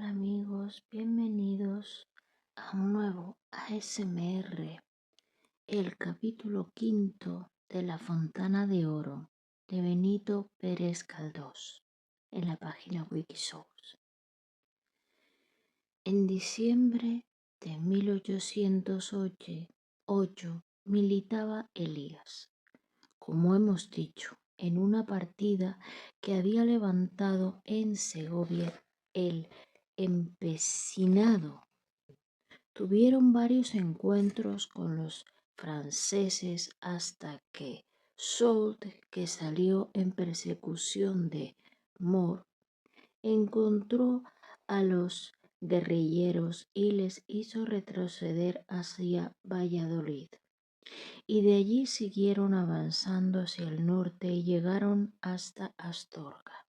Hola amigos, bienvenidos a un nuevo ASMR, el capítulo quinto de La Fontana de Oro de Benito Pérez Galdós en la página Wikisource. En diciembre de 1808 militaba Elías, como hemos dicho, en una partida que había levantado en Segovia el empecinado. Tuvieron varios encuentros con los franceses hasta que Soult, que salió en persecución de Moore, encontró a los guerrilleros y les hizo retroceder hacia Valladolid. Y de allí siguieron avanzando hacia el norte y llegaron hasta Astorga.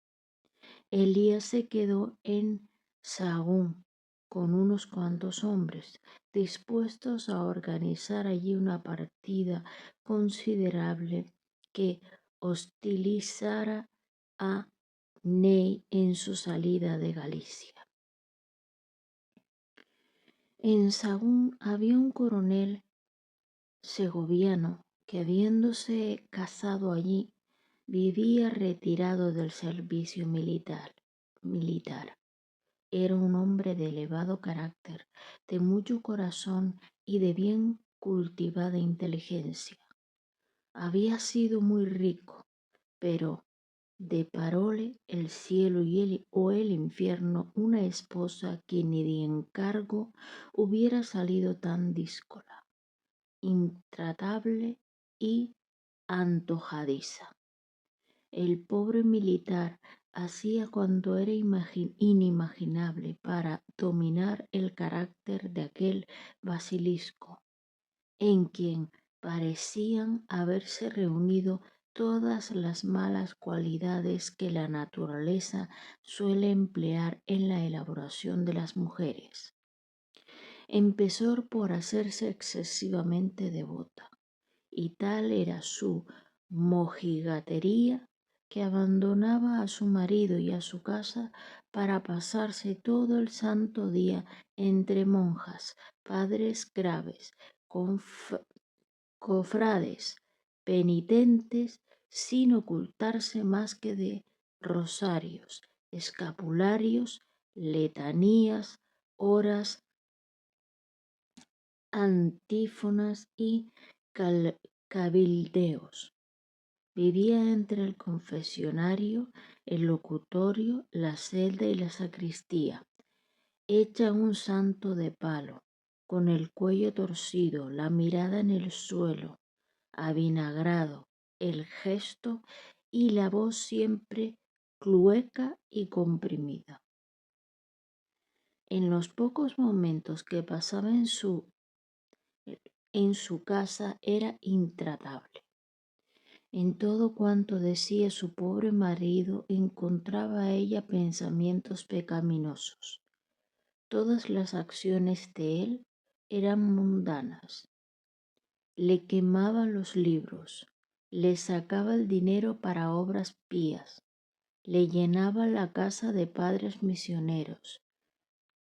Elías se quedó en Sahagún con unos cuantos hombres, dispuestos a organizar allí una partida considerable que hostilizara a Ney en su salida de Galicia. En Sahagún había un coronel segoviano que, habiéndose casado allí, vivía retirado del servicio militar. Era un hombre de elevado carácter, de mucho corazón y de bien cultivada inteligencia. Había sido muy rico, pero deparóle el cielo o el infierno una esposa que ni de encargo hubiera salido tan díscola, intratable y antojadiza. El pobre militar hacía cuanto era inimaginable para dominar el carácter de aquel basilisco, en quien parecían haberse reunido todas las malas cualidades que la naturaleza suele emplear en la elaboración de las mujeres. Empezó por hacerse excesivamente devota, y tal era su mojigatería que abandonaba a su marido y a su casa para pasarse todo el santo día entre monjas, padres graves, cofrades, penitentes, sin ocultarse más que de rosarios, escapularios, letanías, horas, antífonas y cabildeos. Vivía entre el confesionario, el locutorio, la celda y la sacristía, hecha un santo de palo, con el cuello torcido, la mirada en el suelo, avinagrado, el gesto y la voz siempre clueca y comprimida. En los pocos momentos que pasaba en su casa era intratable. En todo cuanto decía su pobre marido encontraba ella pensamientos pecaminosos. Todas las acciones de él eran mundanas. Le quemaba los libros, le sacaba el dinero para obras pías, le llenaba la casa de padres misioneros,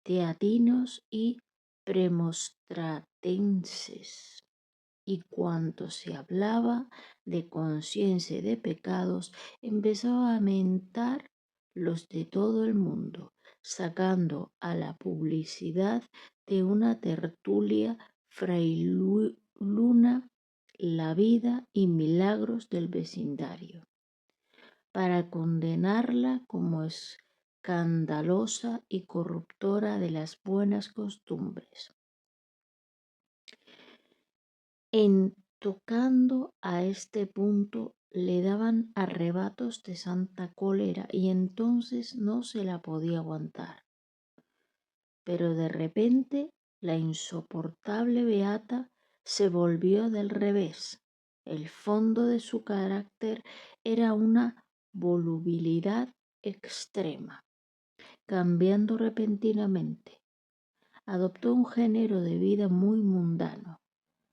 teatinos y premostratenses. Y cuanto se hablaba de conciencia y de pecados, empezaba a mentar los de todo el mundo, sacando a la publicidad de una tertulia frailuna la vida y milagros del vecindario, para condenarla como escandalosa y corruptora de las buenas costumbres. En tocando a este punto le daban arrebatos de santa cólera y entonces no se la podía aguantar. Pero de repente la insoportable beata se volvió del revés. El fondo de su carácter era una volubilidad extrema. Cambiando repentinamente, adoptó un género de vida muy mundano.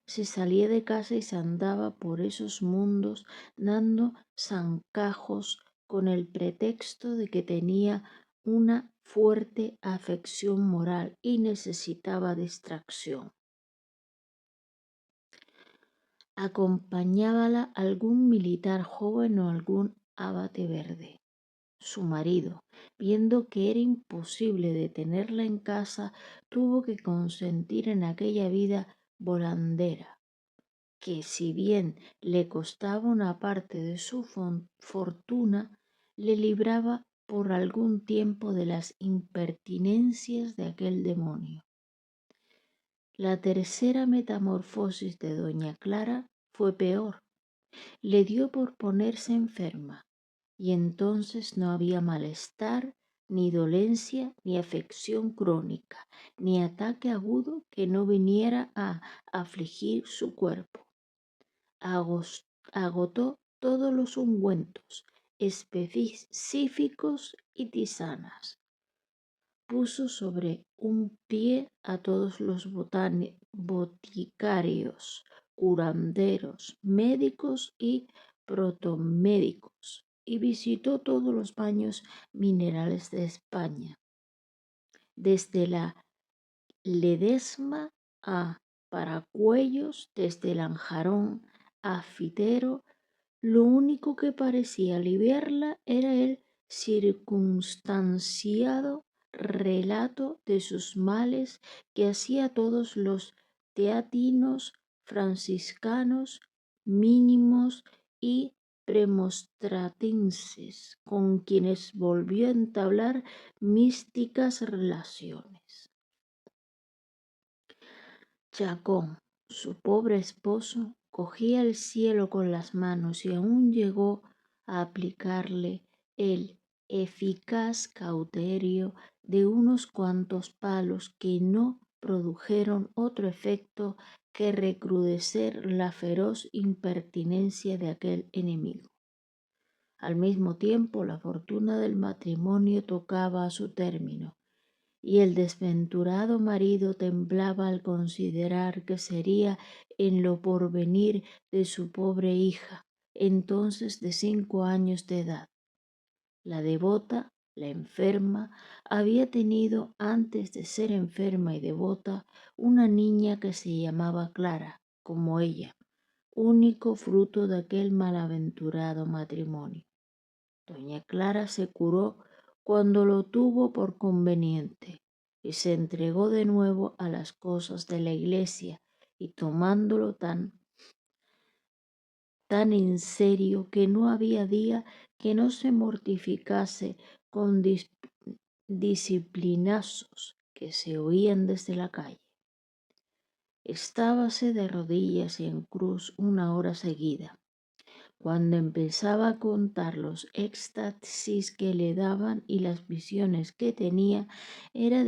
Se salía de casa y se andaba por esos mundos dando zancajos con el pretexto de que tenía una fuerte afección moral y necesitaba distracción. Acompañábala algún militar joven o algún abate verde. Su marido, viendo que era imposible detenerla en casa, tuvo que consentir en aquella vida volandera, que si bien le costaba una parte de su fortuna, le libraba por algún tiempo de las impertinencias de aquel demonio. La tercera metamorfosis de doña Clara fue peor. Le dio por ponerse enferma, y entonces no había malestar, ni dolencia, ni afección crónica, ni ataque agudo que no viniera a afligir su cuerpo. Agotó todos los ungüentos específicos y tisanas. Puso sobre un pie a todos los boticarios, curanderos, médicos y protomédicos, y visitó todos los baños minerales de España, desde la Ledesma a Paracuellos, desde Lanjarón a Fitero. Lo único que parecía aliviarla era el circunstanciado relato de sus males que hacía todos los teatinos, franciscanos, mínimos y premonstratenses, con quienes volvió a entablar místicas relaciones. Chacón, su pobre esposo, cogía el cielo con las manos y aún llegó a aplicarle el eficaz cauterio de unos cuantos palos que no produjeron otro efecto que recrudecer la feroz impertinencia de aquel enemigo. Al mismo tiempo, la fortuna del matrimonio tocaba a su término, y el desventurado marido temblaba al considerar que sería en lo porvenir de su pobre hija, entonces de 5 años de edad. La devota, la enferma, había tenido antes de ser enferma y devota una niña que se llamaba Clara, como ella, único fruto de aquel malaventurado matrimonio. Doña Clara se curó cuando lo tuvo por conveniente y se entregó de nuevo a las cosas de la iglesia, y tomándolo tan en serio que no había día que no se mortificase con disciplinazos que se oían desde la calle. Estábase de rodillas y en cruz una hora seguida. Cuando empezaba a contar los éxtasis que le daban y las visiones que tenía, era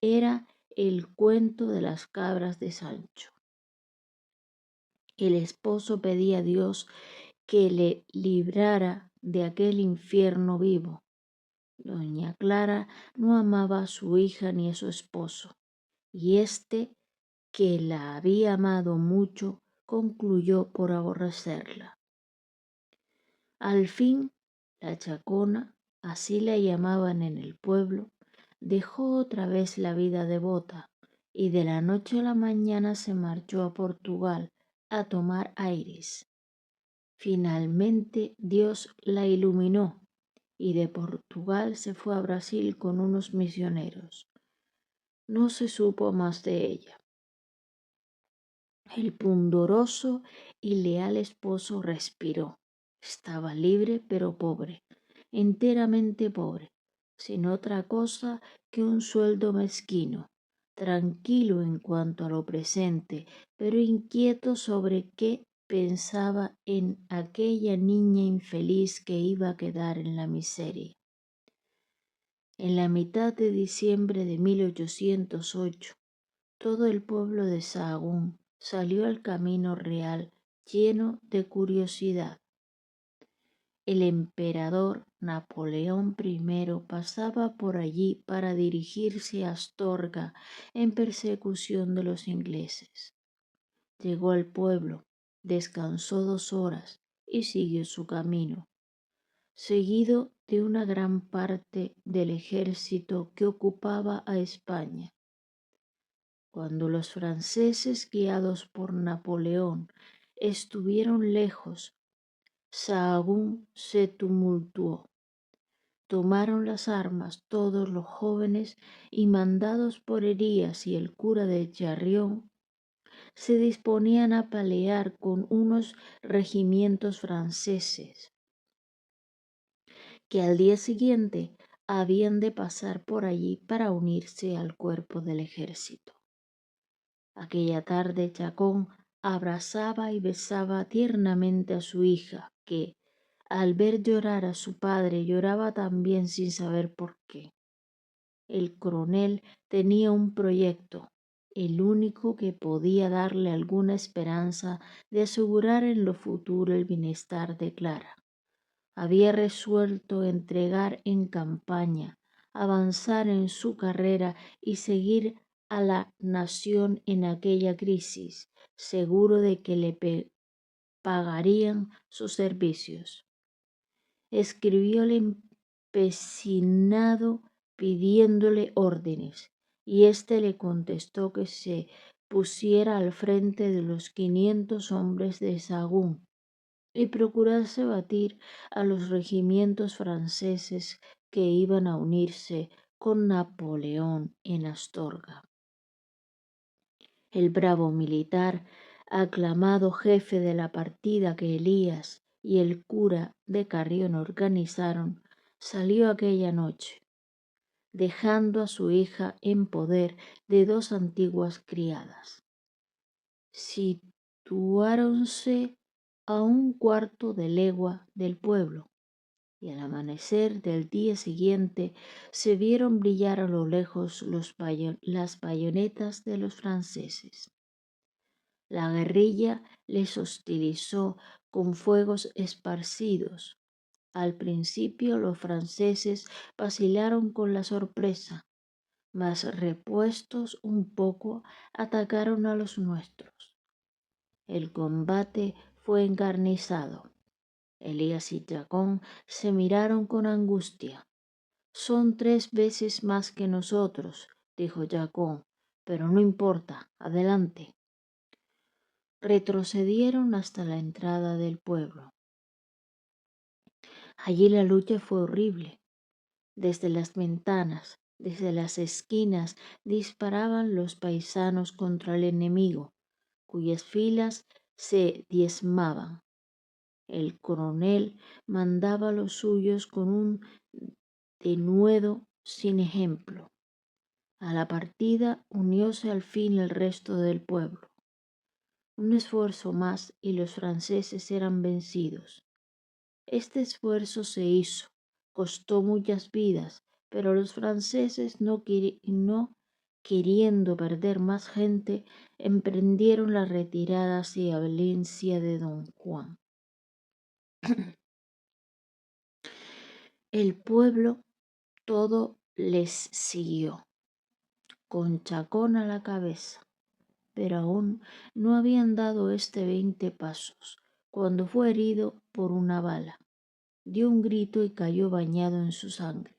era el cuento de las cabras de Sancho. El esposo pedía a Dios que le librara de aquel infierno vivo. Doña Clara no amaba a su hija ni a su esposo, y éste, que la había amado mucho, concluyó por aborrecerla. Al fin, la Chacona, así la llamaban en el pueblo, dejó otra vez la vida devota y de la noche a la mañana se marchó a Portugal a tomar aires. Finalmente Dios la iluminó y de Portugal se fue a Brasil con unos misioneros. No se supo más de ella. El pundoroso y leal esposo respiró. Estaba libre pero pobre, enteramente pobre, sin otra cosa que un sueldo mezquino, tranquilo en cuanto a lo presente, pero inquieto sobre qué pensaba en aquella niña infeliz que iba a quedar en la miseria. En la mitad de diciembre de 1808, todo el pueblo de Sahagún salió al camino real lleno de curiosidad. El emperador Napoleón I pasaba por allí para dirigirse a Astorga en persecución de los ingleses. Llegó al pueblo, descansó 2 horas y siguió su camino, seguido de una gran parte del ejército que ocupaba a España. Cuando los franceses, guiados por Napoleón, estuvieron lejos, Sahagún se tumultuó. Tomaron las armas todos los jóvenes y, mandados por Herías y el cura de Charrión, se disponían a pelear con unos regimientos franceses que al día siguiente habían de pasar por allí para unirse al cuerpo del ejército. Aquella tarde Chacón abrazaba y besaba tiernamente a su hija, que, al ver llorar a su padre, lloraba también sin saber por qué. El coronel tenía un proyecto, el único que podía darle alguna esperanza de asegurar en lo futuro el bienestar de Clara. Había resuelto entregar en campaña, avanzar en su carrera y seguir a la nación en aquella crisis, seguro de que le pagarían sus servicios. Escribió el empecinado pidiéndole órdenes, y éste le contestó que se pusiera al frente de los 500 hombres de Sahagún y procurase batir a los regimientos franceses que iban a unirse con Napoleón en Astorga. El bravo militar, aclamado jefe de la partida que Elías y el cura de Carrión organizaron, salió aquella noche, dejando a su hija en poder de 2 antiguas criadas. Situáronse a 1/4 de legua del pueblo, y al amanecer del día siguiente se vieron brillar a lo lejos las bayonetas de los franceses. La guerrilla les hostilizó con fuegos esparcidos. Al principio los franceses vacilaron con la sorpresa, mas repuestos un poco atacaron a los nuestros. El combate fue encarnizado. Elías y Chacón se miraron con angustia. «Son 3 veces más que nosotros», dijo Chacón, «pero no importa, adelante». Retrocedieron hasta la entrada del pueblo. Allí la lucha fue horrible. Desde las ventanas, desde las esquinas, disparaban los paisanos contra el enemigo, cuyas filas se diezmaban. El coronel mandaba a los suyos con un denuedo sin ejemplo. A la partida unióse al fin el resto del pueblo. Un esfuerzo más y los franceses eran vencidos. Este esfuerzo se hizo, costó muchas vidas, pero los franceses, no queriendo perder más gente, emprendieron la retirada hacia Valencia de Don Juan. El pueblo todo les siguió, con Chacón a la cabeza, pero aún no habían dado 20 pasos, cuando fue herido por una bala. Dio un grito y cayó bañado en su sangre.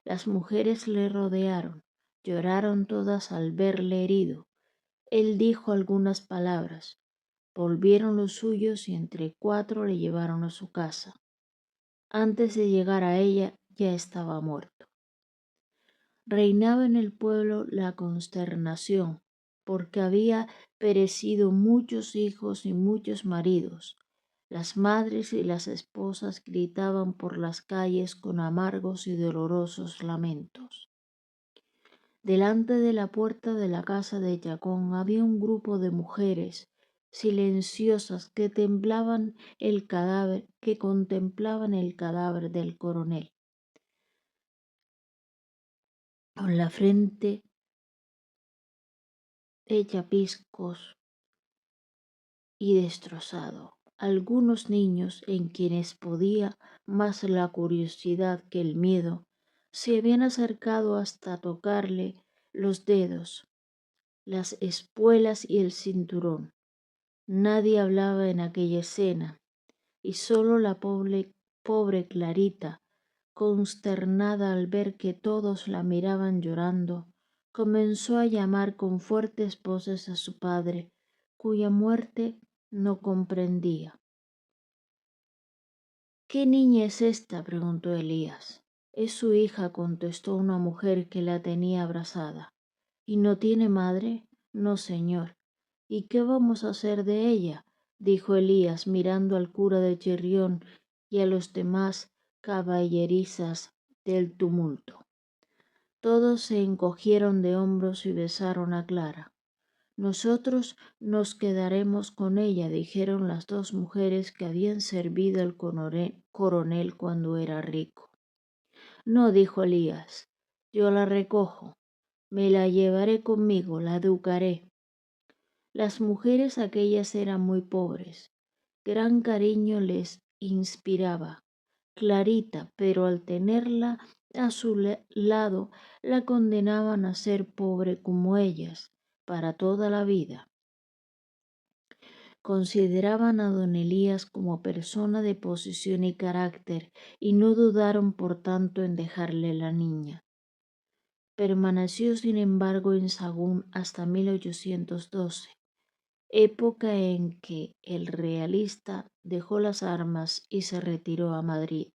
Las mujeres le rodearon, lloraron todas al verle herido. Él dijo algunas palabras, volvieron los suyos y entre 4 le llevaron a su casa. Antes de llegar a ella ya estaba muerto. Reinaba en el pueblo la consternación, porque había perecido muchos hijos y muchos maridos. Las madres y las esposas gritaban por las calles con amargos y dolorosos lamentos. Delante de la puerta de la casa de Chacón había un grupo de mujeres silenciosas que contemplaban el cadáver del coronel, con la frente hecha picos y destrozado. Algunos niños, en quienes podía más la curiosidad que el miedo, se habían acercado hasta tocarle los dedos, las espuelas y el cinturón. Nadie hablaba en aquella escena, y solo la pobre Clarita, consternada al ver que todos la miraban llorando, comenzó a llamar con fuertes voces a su padre, cuya muerte no comprendía. ¿Qué niña es esta?, preguntó Elías. Es su hija, contestó una mujer que la tenía abrazada. ¿Y no tiene madre? No, señor. ¿Y qué vamos a hacer de ella?, dijo Elías, mirando al cura de Chirrión y a los demás caballerizas del tumulto. Todos se encogieron de hombros y besaron a Clara. Nosotros nos quedaremos con ella, dijeron las dos mujeres que habían servido al coronel cuando era rico. No, dijo Elías, yo la recojo, me la llevaré conmigo, la educaré. Las mujeres aquellas eran muy pobres, gran cariño les inspiraba Clarita, pero al tenerla a su lado la condenaban a ser pobre como ellas para toda la vida. Consideraban a don Elías como persona de posición y carácter y no dudaron por tanto en dejarle la niña. Permaneció sin embargo en Sahagún hasta 1812, época en que el realista dejó las armas y se retiró a Madrid.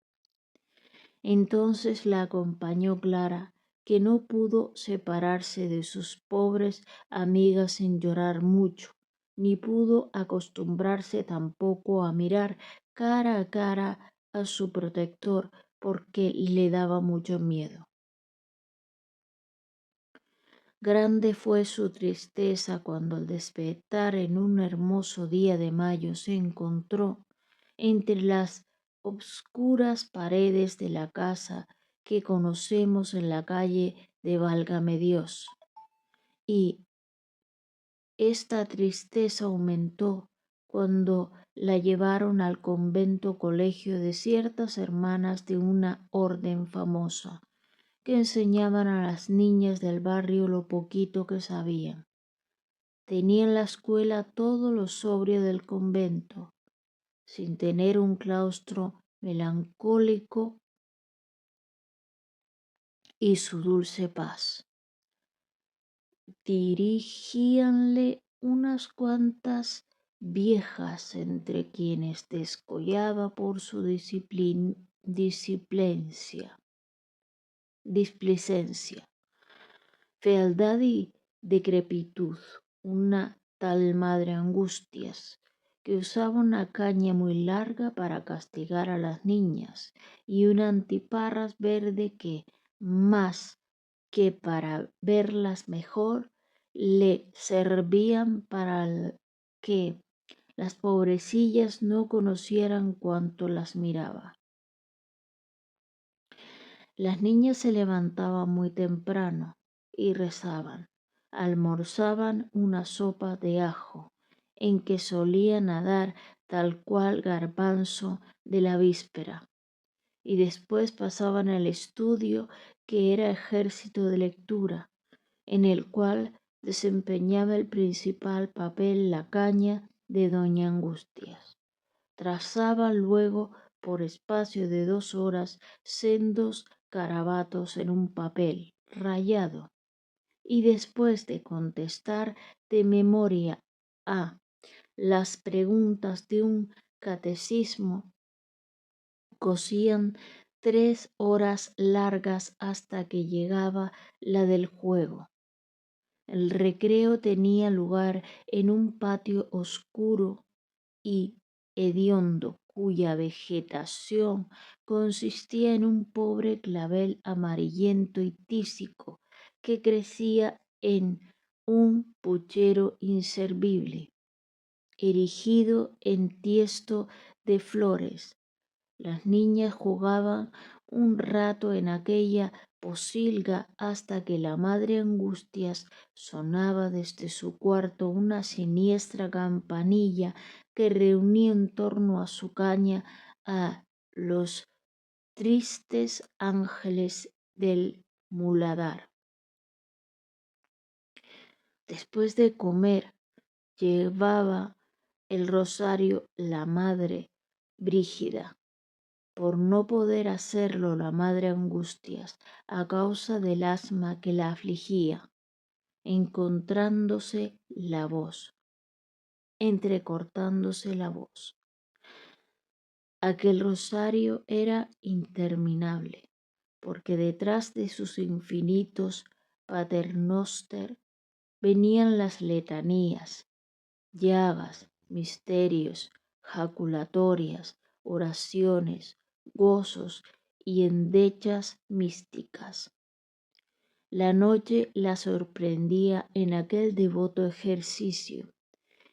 Entonces la acompañó Clara, que no pudo separarse de sus pobres amigas sin llorar mucho, ni pudo acostumbrarse tampoco a mirar cara a cara a su protector porque le daba mucho miedo. Grande fue su tristeza cuando al despertar en un hermoso día de mayo se encontró entre las obscuras paredes de la casa que conocemos en la calle de Válgame Dios. Y esta tristeza aumentó cuando la llevaron al convento colegio de ciertas hermanas de una orden famosa, que enseñaban a las niñas del barrio lo poquito que sabían. Tenía en la escuela todo lo sobrio del convento, sin tener un claustro melancólico y su dulce paz. Dirigíanle unas cuantas viejas entre quienes descollaba por su displicencia, fealdad y decrepitud, una tal madre Angustias, que usaba una caña muy larga para castigar a las niñas y una antiparras verde que, más que para verlas mejor, le servían para que las pobrecillas no conocieran cuánto las miraba. Las niñas se levantaban muy temprano y rezaban. Almorzaban una sopa de ajo, en que solía nadar tal cual garbanzo de la víspera, y después pasaban al estudio, que era ejército de lectura, en el cual desempeñaba el principal papel la caña de doña Angustias. Trazaban luego por espacio de 2 horas sendos garabatos en un papel rayado, y después de contestar de memoria a las preguntas de un catecismo, cosían 3 horas largas hasta que llegaba la del juego. El recreo tenía lugar en un patio oscuro y hediondo, cuya vegetación consistía en un pobre clavel amarillento y tísico que crecía en un puchero inservible, erigido en tiesto de flores. Las niñas jugaban un rato en aquella posilga hasta que la madre Angustias sonaba desde su cuarto una siniestra campanilla que reunía en torno a su caña a los tristes ángeles del muladar. Después de comer, llevaba el rosario la madre Brígida, por no poder hacerlo la madre Angustias a causa del asma que la afligía, entrecortándose la voz. Aquel rosario era interminable, porque detrás de sus infinitos paternoster venían las letanías, llagas, misterios, jaculatorias, oraciones, gozos y endechas místicas. La noche la sorprendía en aquel devoto ejercicio,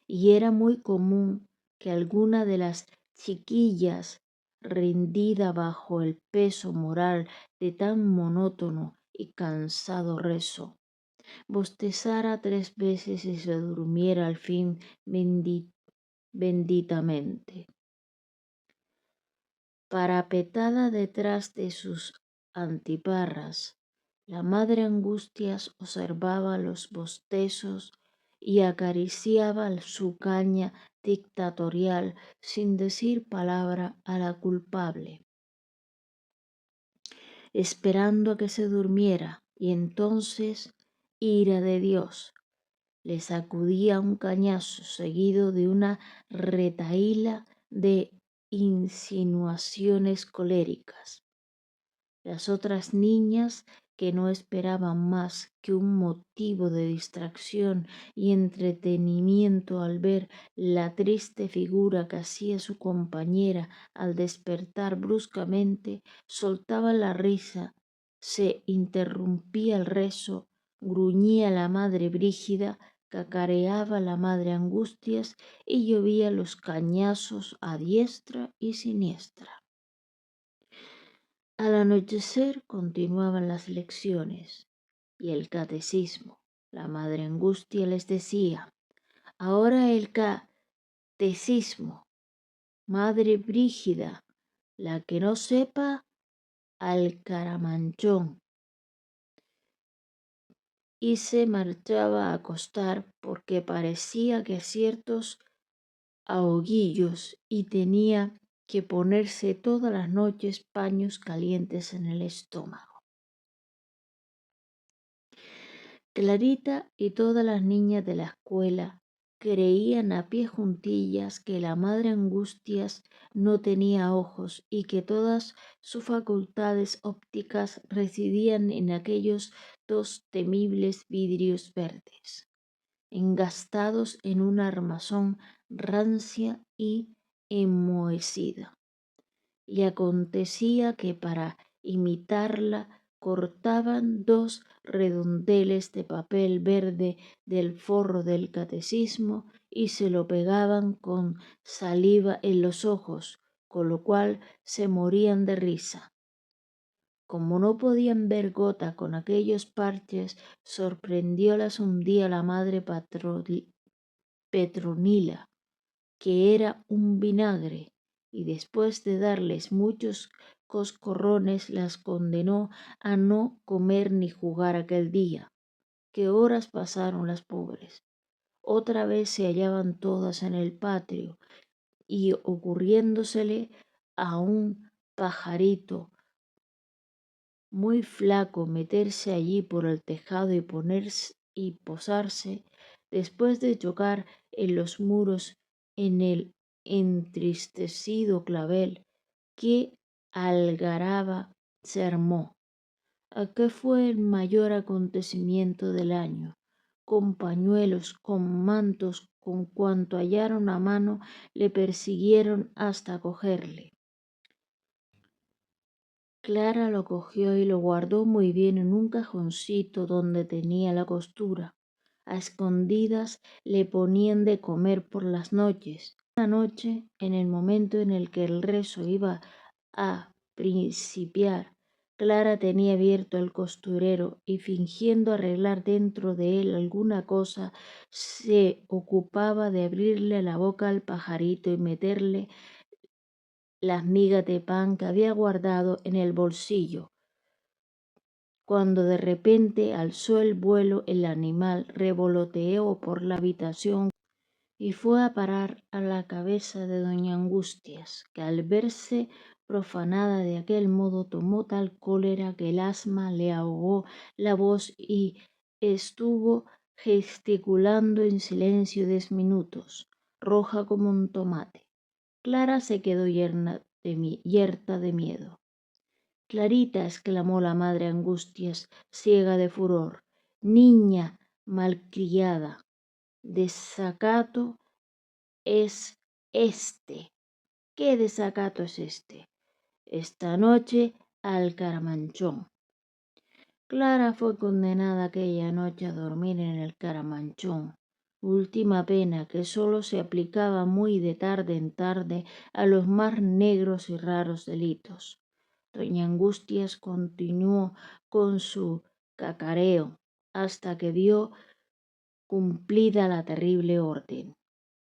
y era muy común que alguna de las chiquillas, rendida bajo el peso moral de tan monótono y cansado rezo, bostezara 3 veces y se durmiera al fin benditamente. Parapetada detrás de sus antiparras, la madre Angustias observaba los bostezos y acariciaba su caña dictatorial sin decir palabra a la culpable, esperando a que se durmiera, y entonces, ira de Dios, le sacudía un cañazo seguido de una retahíla de insinuaciones coléricas. Las otras niñas, que no esperaban más que un motivo de distracción y entretenimiento al ver la triste figura que hacía su compañera al despertar bruscamente, soltaban la risa, se interrumpía el rezo, gruñía la madre Brígida, cacareaba la madre Angustias y llovía los cañazos a diestra y siniestra. Al anochecer continuaban las lecciones y el catecismo. La madre Angustia les decía: ahora el catecismo, madre Brígida, la que no sepa, al caramanchón. Y se marchaba a acostar porque parecía que ciertos ahoguillos y tenía que ponerse todas las noches paños calientes en el estómago. Clarita y todas las niñas de la escuela creían a pie juntillas que la madre Angustias no tenía ojos y que todas sus facultades ópticas residían en aquellos 2 temibles vidrios verdes, engastados en una armazón rancia y enmohecida. Y acontecía que para imitarla cortaban 2 redondeles de papel verde del forro del catecismo y se lo pegaban con saliva en los ojos, con lo cual se morían de risa. Como no podían ver gota con aquellos parches, sorprendiólas un día la madre Petronila, que era un vinagre, y después de darles muchos coscorrones las condenó a no comer ni jugar aquel día. ¿Qué horas pasaron las pobres? Otra vez se hallaban todas en el patio y ocurriéndosele a un pajarito muy flaco meterse allí por el tejado y posarse, después de chocar en los muros en el entristecido clavel, qué algaraba se armó. Aquel fue el mayor acontecimiento del año. Con pañuelos, con mantos, con cuanto hallaron a mano, le persiguieron hasta cogerle. Clara lo cogió y lo guardó muy bien en un cajoncito donde tenía la costura. A escondidas le ponían de comer por las noches. Una noche, en el momento en el que el rezo iba a principiar, Clara tenía abierto el costurero y fingiendo arreglar dentro de él alguna cosa, se ocupaba de abrirle la boca al pajarito y meterle las migas de pan que había guardado en el bolsillo. Cuando de repente alzó el vuelo, el animal revoloteó por la habitación y fue a parar a la cabeza de doña Angustias, que al verse profanada de aquel modo tomó tal cólera que el asma le ahogó la voz y estuvo gesticulando en silencio 10 minutos, roja como un tomate. Clara se quedó yerta de miedo. Clarita, exclamó la madre Angustias, ciega de furor, niña malcriada, desacato es este. ¿Qué desacato es este? Esta noche al Caramanchón. Clara fue condenada aquella noche a dormir en el Caramanchón, última pena que sólo se aplicaba muy de tarde en tarde a los más negros y raros delitos. Doña Angustias continuó con su cacareo hasta que vio cumplida la terrible orden,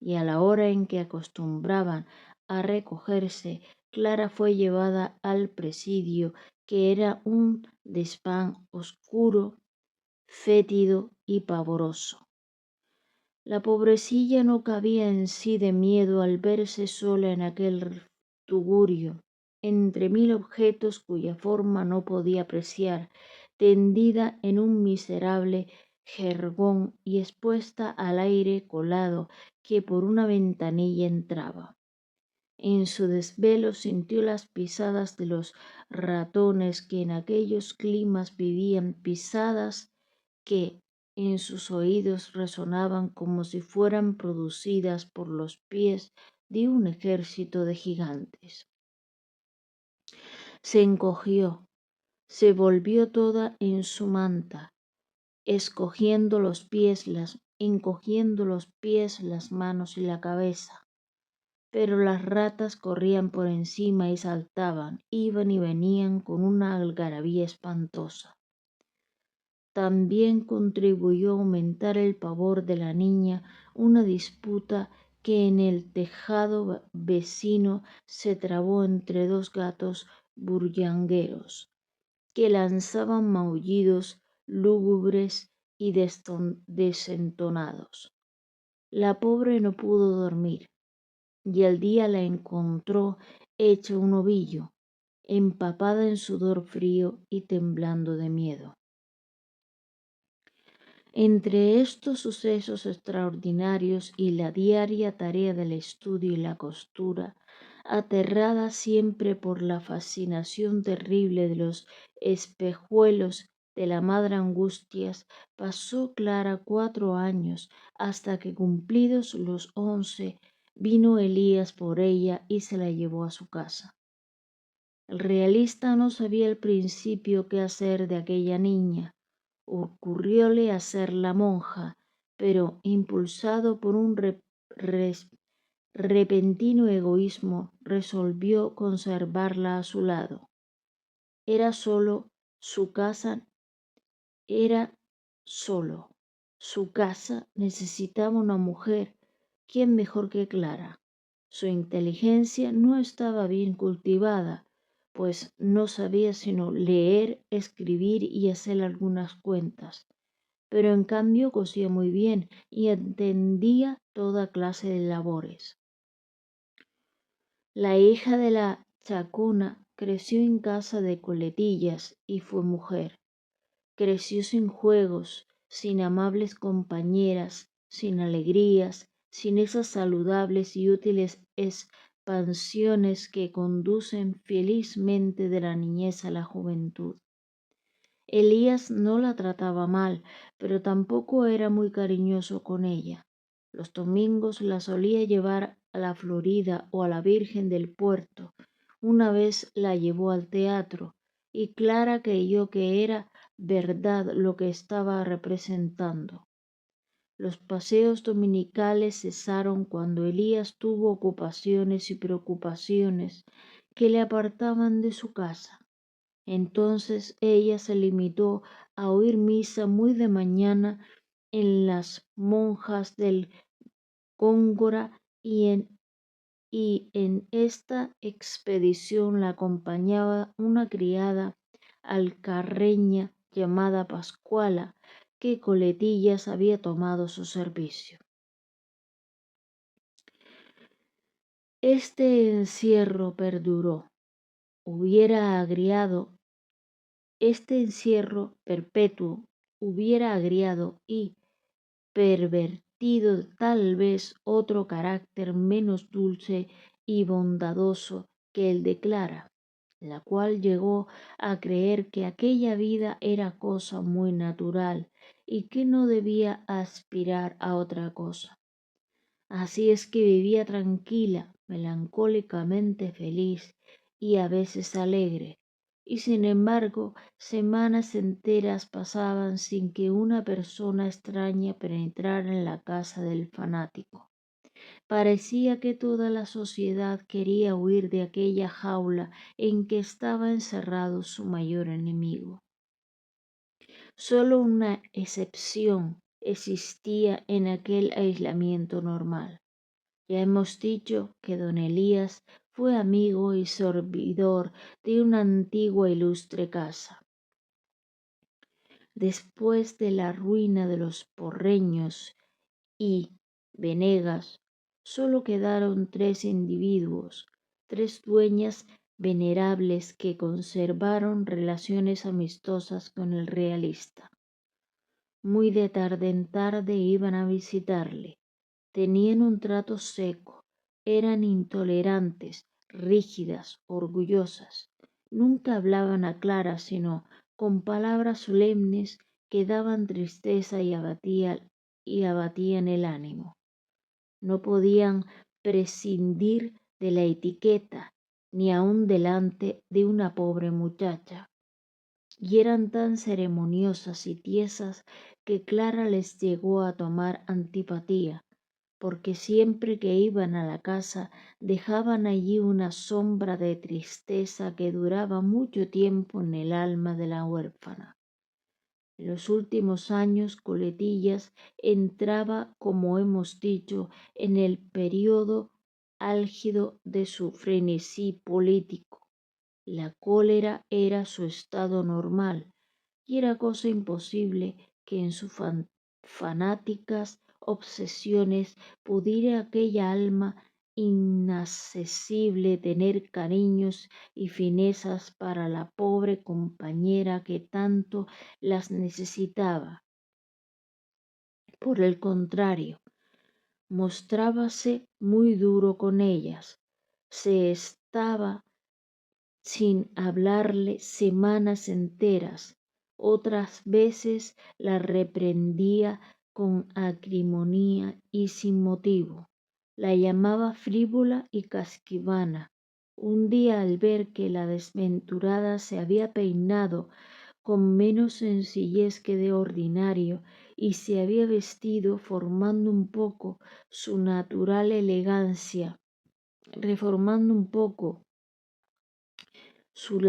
y a la hora en que acostumbraban a recogerse, Clara fue llevada al presidio, que era un desván oscuro, fétido y pavoroso. La pobrecilla no cabía en sí de miedo al verse sola en aquel tugurio, entre 1000 objetos cuya forma no podía apreciar, tendida en un miserable jergón y expuesta al aire colado que por una ventanilla entraba. En su desvelo sintió las pisadas de los ratones que en aquellos climas vivían, pisadas que en sus oídos resonaban como si fueran producidas por los pies de un ejército de gigantes. Se encogió, se volvió toda en su manta, encogiendo los pies, las manos y la cabeza. Pero las ratas corrían por encima y saltaban, iban y venían con una algarabía espantosa. También contribuyó a aumentar el pavor de la niña una disputa que en el tejado vecino se trabó entre 2 gatos burlangueros, que lanzaban maullidos lúgubres y desentonados. La pobre no pudo dormir, y al día la encontró hecha un ovillo, empapada en sudor frío y temblando de miedo. Entre estos sucesos extraordinarios y la diaria tarea del estudio y la costura, aterrada siempre por la fascinación terrible de los espejuelos de la madre Angustias, pasó Clara 4 años, hasta que cumplidos los 11, vino Elías por ella y se la llevó a su casa. El realista no sabía al principio qué hacer de aquella niña. Ocurrióle hacerla monja, pero impulsado por un repentino egoísmo, resolvió conservarla a su lado. Era solo su casa, era solo su casa necesitaba una mujer. ¿Quién mejor que Clara? Su inteligencia no estaba bien cultivada, pues no sabía sino leer, escribir y hacer algunas cuentas, pero en cambio cosía muy bien y entendía toda clase de labores. La hija de la chacona creció en casa de coletillas y fue mujer. Creció sin juegos, sin amables compañeras, sin alegrías, sin esas saludables y útiles expansiones que conducen felizmente de la niñez a la juventud. Elías no la trataba mal, pero tampoco era muy cariñoso con ella. Los domingos la solía llevar a la Florida o a la Virgen del Puerto. Una vez la llevó al teatro y Clara creyó que era verdad lo que estaba representando. Los paseos dominicales cesaron cuando Elías tuvo ocupaciones y preocupaciones que le apartaban de su casa. Entonces ella se limitó a oír misa muy de mañana en las monjas del Góngora y en esta expedición la acompañaba una criada alcarreña llamada Pascuala, que Coletillas había tomado su servicio. Este encierro perduró, hubiera agriado, este encierro perpetuo hubiera agriado y pervertido tal vez otro carácter menos dulce y bondadoso que el de Clara, la cual llegó a creer que aquella vida era cosa muy natural y que no debía aspirar a otra cosa. Así es que vivía tranquila, melancólicamente feliz y a veces alegre, y sin embargo semanas enteras pasaban sin que una persona extraña penetrara en la casa del fanático. Parecía que toda la sociedad quería huir de aquella jaula en que estaba encerrado su mayor enemigo. Solo una excepción existía en aquel aislamiento normal. Ya hemos dicho que don Elías fue amigo y servidor de una antigua ilustre casa. Después de la ruina de los Porreños y Venegas, solo quedaron tres individuos, tres dueñas venerables que conservaron relaciones amistosas con el realista. Muy de tarde en tarde iban a visitarle. Tenían un trato seco, eran intolerantes, rígidas, orgullosas. Nunca hablaban a Clara sino con palabras solemnes que daban tristeza y abatían el ánimo. No podían prescindir de la etiqueta, ni aun delante de una pobre muchacha, y eran tan ceremoniosas y tiesas que Clara les llegó a tomar antipatía, porque siempre que iban a la casa dejaban allí una sombra de tristeza que duraba mucho tiempo en el alma de la huérfana. En los últimos años, Coletillas entraba, como hemos dicho, en el periodo álgido de su frenesí político. La cólera era su estado normal y era cosa imposible que en sus fanáticas obsesiones pudiera aquella alma inaccesible tener cariños y finezas para la pobre compañera que tanto las necesitaba. Por el contrario, mostrábase muy duro con ellas. Se estaba sin hablarle semanas enteras. Otras veces la reprendía con acrimonía y sin motivo. La llamaba frívola y casquivana. Un día, al ver que la desventurada se había peinado con menos sencillez que de ordinario y se había vestido formando un poco su natural elegancia, reformando un poco su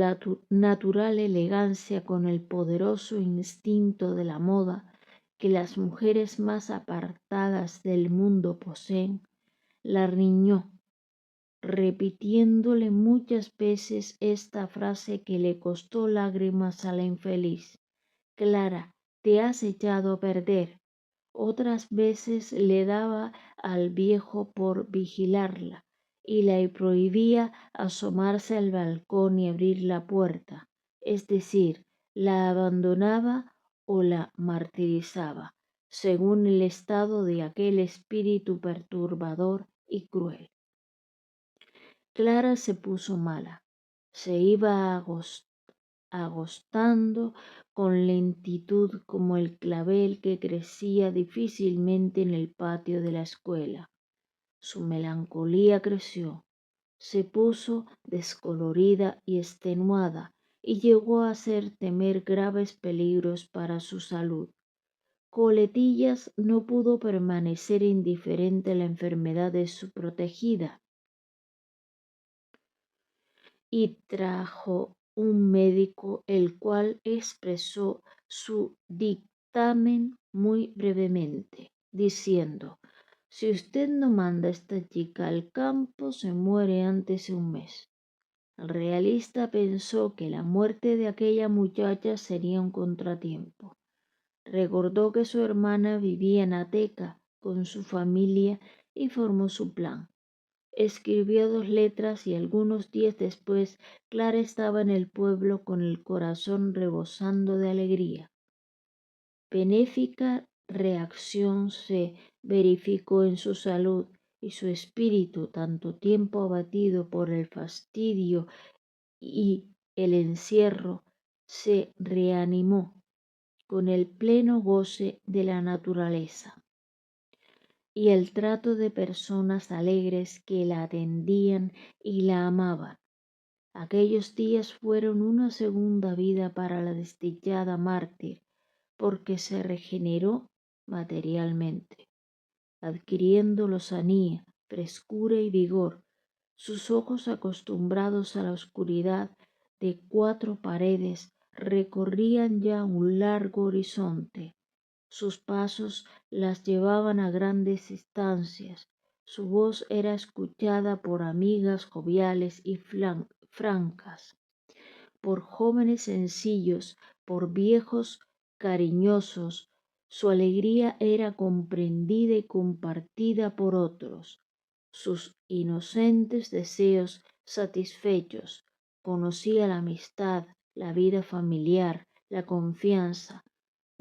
natural elegancia con el poderoso instinto de la moda que las mujeres más apartadas del mundo poseen, la riñó, repitiéndole muchas veces esta frase que le costó lágrimas a la infeliz: Clara, te has echado a perder. Otras veces le daba al viejo por vigilarla y le prohibía asomarse al balcón y abrir la puerta, es decir, la abandonaba o la martirizaba, según el estado de aquel espíritu perturbador y cruel. Clara se puso mala, se iba agostando con lentitud como el clavel que crecía difícilmente en el patio de la escuela. Su melancolía creció, se puso descolorida y extenuada y llegó a hacer temer graves peligros para su salud. Coletillas no pudo permanecer indiferente a la enfermedad de su protegida y trajo un médico, el cual expresó su dictamen muy brevemente, diciendo: si usted no manda a esta chica al campo, se muere antes de un mes. El realista pensó que la muerte de aquella muchacha sería un contratiempo. Recordó que su hermana vivía en Ateca con su familia y formó su plan. Escribió 2 letras y algunos días después Clara estaba en el pueblo con el corazón rebosando de alegría. Benéfica reacción se verificó en su salud y su espíritu, tanto tiempo abatido por el fastidio y el encierro, se reanimó con el pleno goce de la naturaleza y el trato de personas alegres que la atendían y la amaban. Aquellos días fueron una segunda vida para la desdichada mártir, porque se regeneró materialmente, adquiriendo lozanía, frescura y vigor. Sus ojos, acostumbrados a la oscuridad de 4 paredes, recorrían ya un largo horizonte. Sus pasos las llevaban a grandes distancias. Su voz era escuchada por amigas joviales y francas, por jóvenes sencillos, por viejos cariñosos. Su alegría era comprendida y compartida por otros. Sus inocentes deseos satisfechos. Conocía la amistad, la vida familiar, la confianza.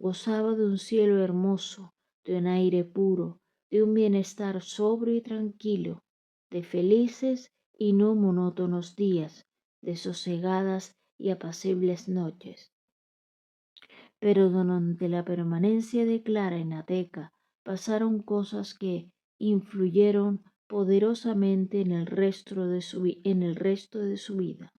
Gozaba de un cielo hermoso, de un aire puro, de un bienestar sobrio y tranquilo, de felices y no monótonos días, de sosegadas y apacibles noches. Pero durante la permanencia de Clara en Ateca pasaron cosas que influyeron poderosamente en el resto de su vida.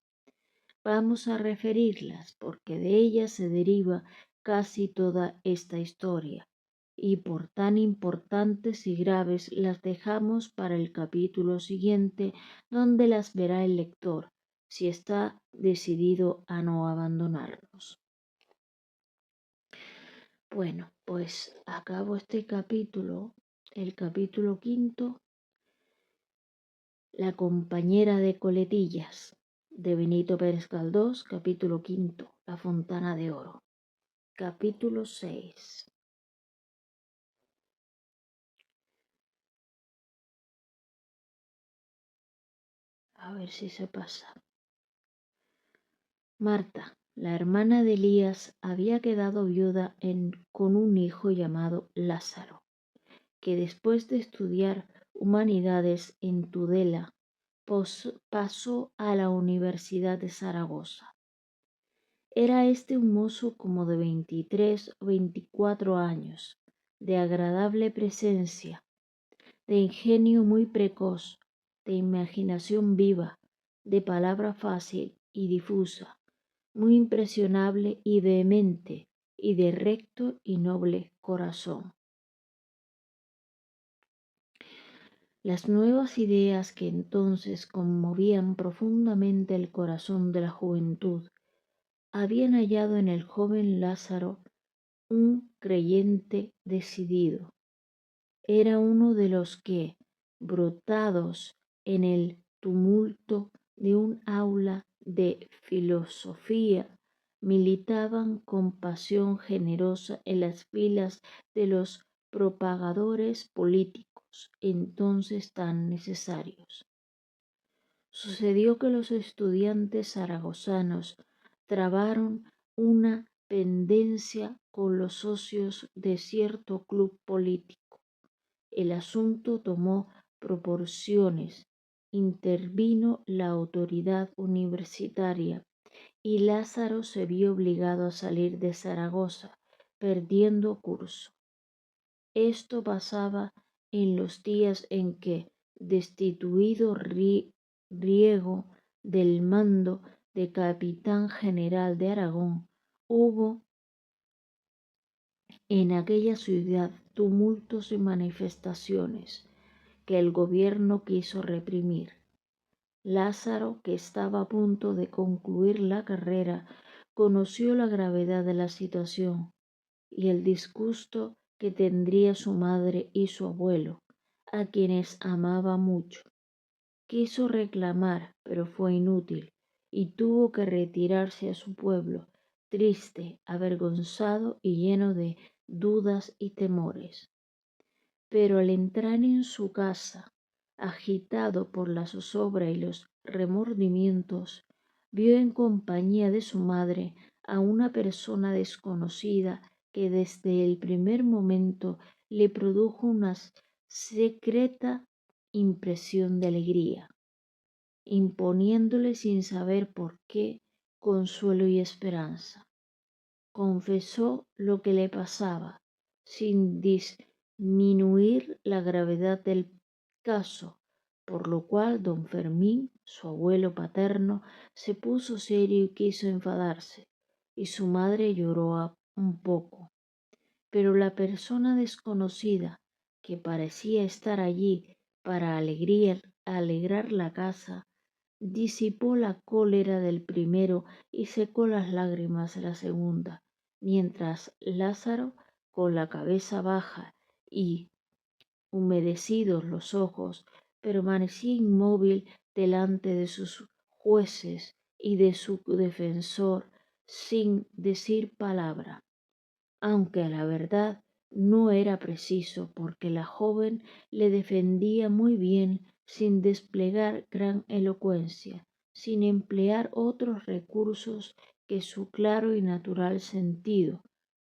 Vamos a referirlas porque de ellas se deriva casi toda esta historia, y por tan importantes y graves las dejamos para el capítulo siguiente, donde las verá el lector, si está decidido a no abandonarnos. Bueno, pues acabo este capítulo, el capítulo 5, La compañera de coletillas, de Benito Pérez Galdós, capítulo 5, La Fontana de Oro. Capítulo 6. A ver si se pasa. Marta, la hermana de Elías, había quedado viuda con un hijo llamado Lázaro, que después de estudiar humanidades en Tudela, pasó a la Universidad de Zaragoza. Era un mozo como de 23 o 24 años, de agradable presencia, de ingenio muy precoz, de imaginación viva, de palabra fácil y difusa, muy impresionable y vehemente, y de recto y noble corazón. Las nuevas ideas que entonces conmovían profundamente el corazón de la juventud habían hallado en el joven Lázaro un creyente decidido. Era uno de los que, brotados en el tumulto de un aula de filosofía, militaban con pasión generosa en las filas de los propagadores políticos, entonces tan necesarios. Sucedió que los estudiantes zaragozanos trabaron una pendencia con los socios de cierto club político. El asunto tomó proporciones, intervino la autoridad universitaria y Lázaro se vio obligado a salir de Zaragoza, perdiendo curso. Esto pasaba en los días en que, destituido Riego del mando de capitán general de Aragón, hubo en aquella ciudad tumultos y manifestaciones que el gobierno quiso reprimir. Lázaro, que estaba a punto de concluir la carrera, conoció la gravedad de la situación y el disgusto que tendría su madre y su abuelo, a quienes amaba mucho. Quiso reclamar, pero fue inútil, y tuvo que retirarse a su pueblo, triste, avergonzado y lleno de dudas y temores. Pero al entrar en su casa, agitado por la zozobra y los remordimientos, vio en compañía de su madre a una persona desconocida que desde el primer momento le produjo una secreta impresión de alegría, imponiéndole sin saber por qué consuelo y esperanza. Confesó lo que le pasaba, sin disminuir la gravedad del caso, por lo cual don Fermín, su abuelo paterno, se puso serio y quiso enfadarse, y su madre lloró un poco. Pero la persona desconocida, que parecía estar allí para alegrar la casa, disipó la cólera del primero y secó las lágrimas de la segunda, mientras Lázaro, con la cabeza baja y humedecidos los ojos, permanecía inmóvil delante de sus jueces y de su defensor sin decir palabra, aunque a la verdad no era preciso, porque la joven le defendía muy bien sin desplegar gran elocuencia, sin emplear otros recursos que su claro y natural sentido,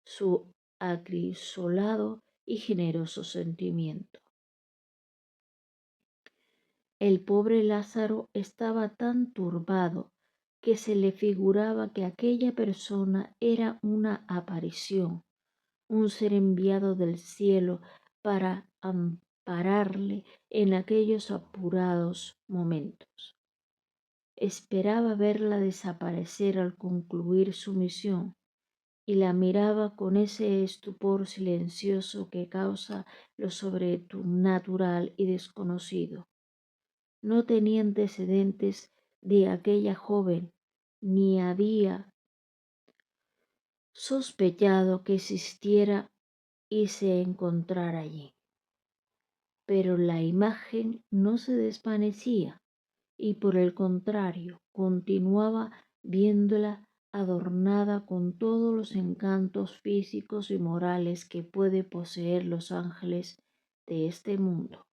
su acrisolado y generoso sentimiento. El pobre Lázaro estaba tan turbado que se le figuraba que aquella persona era una aparición, un ser enviado del cielo para ampararle en aquellos apurados momentos. Esperaba verla desaparecer al concluir su misión y la miraba con ese estupor silencioso que causa lo sobrenatural y desconocido. No tenía antecedentes de aquella joven, ni había sospechado que existiera y se encontrara allí. Pero la imagen no se desvanecía y por el contrario continuaba viéndola adornada con todos los encantos físicos y morales que puede poseer los ángeles de este mundo.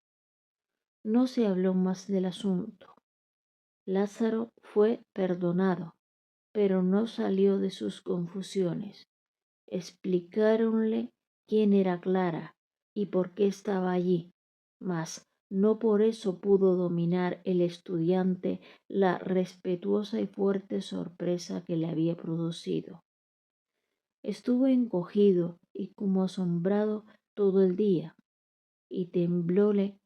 No se habló más del asunto. Lázaro fue perdonado, pero no salió de sus confusiones. Explicáronle quién era Clara y por qué estaba allí, mas no por eso pudo dominar el estudiante la respetuosa y fuerte sorpresa que le había producido. Estuvo encogido y como asombrado todo el día, y temblóle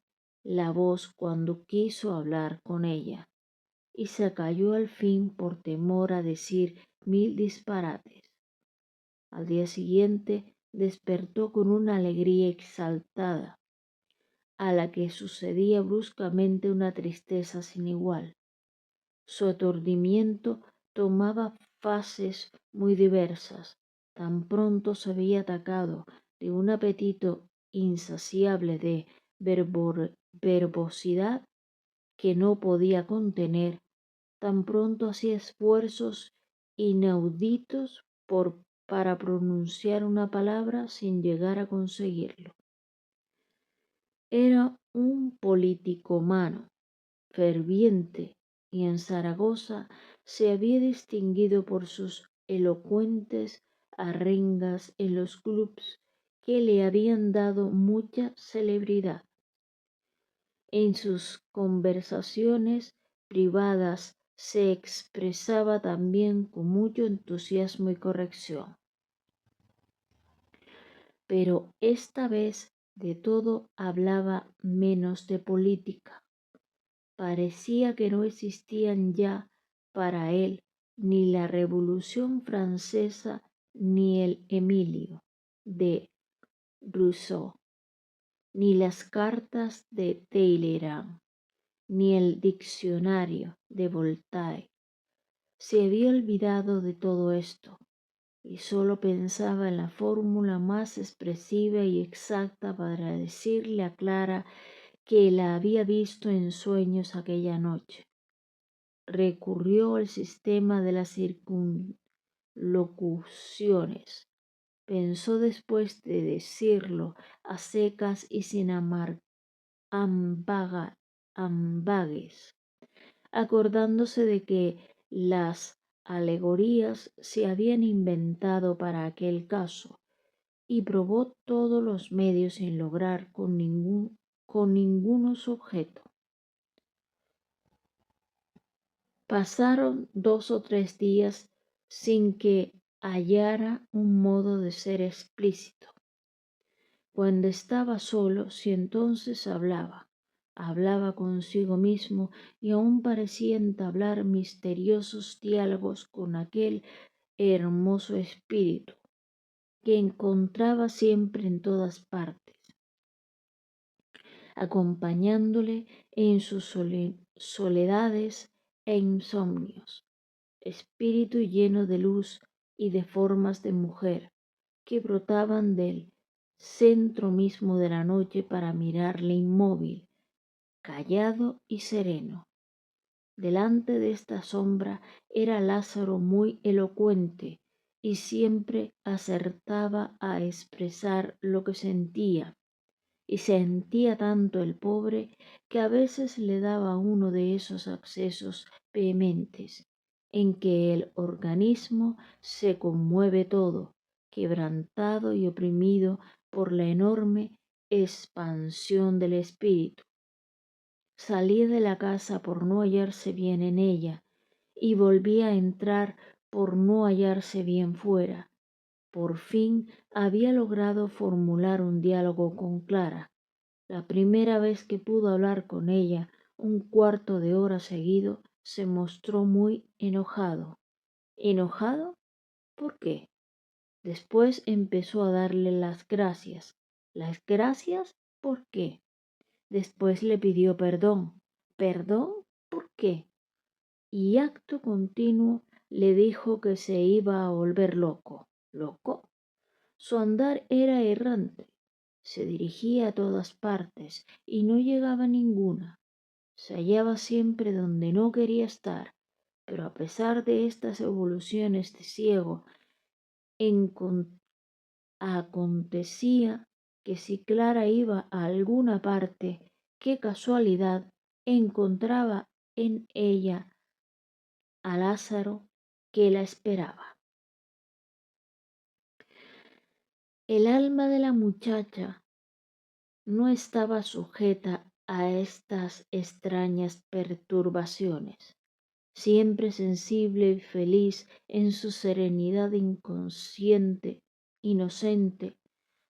la voz cuando quiso hablar con ella, y se calló al fin por temor a decir 1000 disparates. Al día siguiente despertó con una alegría exaltada, a la que sucedía bruscamente una tristeza sin igual. Su aturdimiento tomaba fases muy diversas. Tan pronto se veía atacado de un apetito insaciable de verbosidad que no podía contener, tan pronto hacía esfuerzos inauditos para pronunciar una palabra sin llegar a conseguirlo. Era un politicomano ferviente y en Zaragoza se había distinguido por sus elocuentes arengas en los clubs que le habían dado mucha celebridad. En sus conversaciones privadas se expresaba también con mucho entusiasmo y corrección. Pero esta vez de todo hablaba menos de política. Parecía que no existían ya para él ni la Revolución Francesa ni el Emilio de Rousseau, ni las cartas de Talleyrand, ni el diccionario de Voltaire. Se había olvidado de todo esto y solo pensaba en la fórmula más expresiva y exacta para decirle a Clara que la había visto en sueños aquella noche. Recurrió al sistema de las circunlocuciones. Pensó después de decirlo a secas y sin ambages, acordándose de que las alegorías se habían inventado para aquel caso, y probó todos los medios sin lograr con ninguno su objeto. Pasaron 2 o 3 días sin que hallara un modo de ser explícito. Cuando estaba solo, si entonces hablaba consigo mismo y aún parecía entablar misteriosos diálogos con aquel hermoso espíritu que encontraba siempre en todas partes, acompañándole en sus soledades e insomnios, espíritu lleno de luz y de formas de mujer que brotaban del centro mismo de la noche para mirarle inmóvil, callado y sereno. Delante de esta sombra era Lázaro muy elocuente y siempre acertaba a expresar lo que sentía. Y sentía tanto el pobre que a veces le daba uno de esos accesos vehementes en que el organismo se conmueve todo, quebrantado y oprimido por la enorme expansión del espíritu. Salía de la casa por no hallarse bien en ella y volvía a entrar por no hallarse bien fuera. Por fin había logrado formular un diálogo con Clara. La primera vez que pudo hablar con ella, un cuarto de hora seguido, se mostró muy enojado. ¿Enojado? ¿Por qué? Después empezó a darle las gracias. ¿Las gracias? ¿Por qué? Después le pidió perdón. ¿Perdón? ¿Por qué? Y acto continuo le dijo que se iba a volver loco. ¿Loco? Su andar era errante. Se dirigía a todas partes y no llegaba a ninguna. Se hallaba siempre donde no quería estar, pero a pesar de estas evoluciones de ciego, acontecía que si Clara iba a alguna parte, qué casualidad, encontraba en ella a Lázaro que la esperaba. El alma de la muchacha no estaba sujeta a estas extrañas perturbaciones. Siempre sensible y feliz en su serenidad inconsciente, inocente,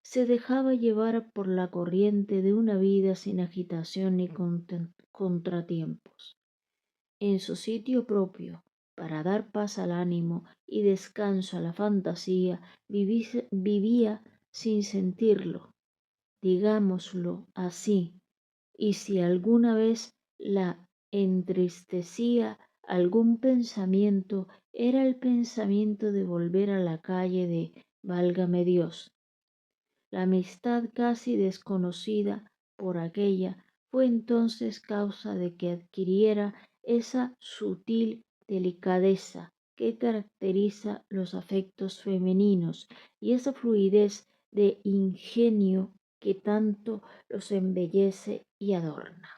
se dejaba llevar por la corriente de una vida sin agitación ni contratiempos. En su sitio propio, para dar paz al ánimo y descanso a la fantasía, vivía sin sentirlo, digámoslo así, y si alguna vez la entristecía algún pensamiento, era el pensamiento de volver a la calle de Válgame Dios. La amistad casi desconocida por aquella fue entonces causa de que adquiriera esa sutil delicadeza que caracteriza los afectos femeninos y esa fluidez de ingenio que tanto los embellece y adorna.